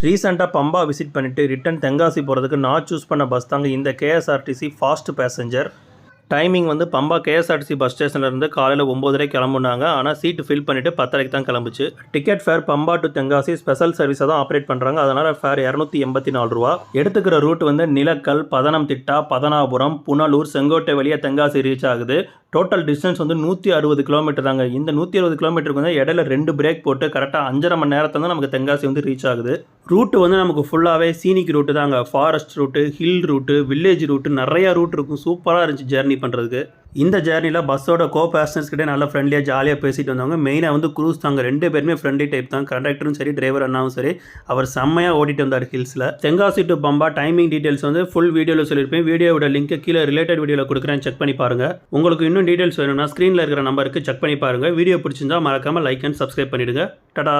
ரீசெண்டாக பம்பா விசிட் பண்ணிவிட்டு ரிட்டன் தென்காசி போகிறதுக்கு நான் சூஸ் பண்ண பஸ் தாங்க இந்த கேஎஸ்ஆர்டிசி ஃபாஸ்ட் பேசஞ்சர். டைமிங் வந்து பம்பா கேஎஸ்ஆர்டிசி பஸ் ஸ்டேஷன்லேருந்து காலையில் 9:30 கிளம்புனாங்க. ஆனால் சீட்டு ஃபில் பண்ணிவிட்டு 10:30 தான் கிளம்புச்சு. Ticket fare Pamba to Tenkasi special சர்வீஸாக தான் ஆப்ரேட் பண்ணுறாங்க. அதனால் ஃபேர் 284 ரூபா. எடுத்துக்கிற ரூட் வந்து நிலக்கல், பதனம்திட்டா, பதனாபுரம், புனலூர், செங்கோட்டை வழியாக தென்காசி ரீச் ஆகுது. டோட்டல் டிஸ்டன்ஸ் வந்து 160 கிலோமீட்டர் தாங்க. இந்த 160 கிலோமீட்டருக்கு வந்து இடையில 2 பிரேக் போட்டு கரெக்டாக 5.5 மணி நேரத்தில் தான் நமக்கு தென்காசி வந்து ரீச் ஆகுது. ரூட்டு வந்து நமக்கு ஃபுல்லாகவே சீனிக் ரூட்டு தாங்க. Forest route, hill route, village route, நிறையா ரூட் இருக்கும். சூப்பராக இருந்துச்சு ஜேர்னி பண்ணுறதுக்கு. இந்த ஜேர்னியில் பஸ்ஸோட பேசஞ்சர்ஸ் கிட்டே நல்லா ஃப்ரெண்ட்லியாக ஜாலியாக பேசிட்டு வந்தாங்க. மெயினாக வந்து க்ரூஸ் தாங்க. 2 பேருமே ஃப்ரெண்ட்லி டைப் தான். கண்டக்டரும் சரி, டிரைவர் அண்ணாவும் சரி, அவர் செம்மையாக ஓட்டிட்டு வந்தார் ஹில்ஸில். Tenkasi to Pamba timing details வந்து ஃபுல் வீடியோவில் சொல்லியிருப்பேன். வீடியோவோட லிங்க் கீழே ரிலேட்டட் வீடியோவில் கொடுக்குறேன், செக் பண்ணி பாருங்கள். உங்களுக்கு இன்னும் டீட்டெயில்ஸ் வேணும்னா ஸ்க்ரீனில் இருக்கிற நம்பருக்கு செக் பண்ணி பாருங்கள். வீடியோ பிடிச்சிருந்தா மறக்காமல் லைக் அண்ட் சப்ஸ்கிரைப் பண்ணிவிடுங்க. டடா.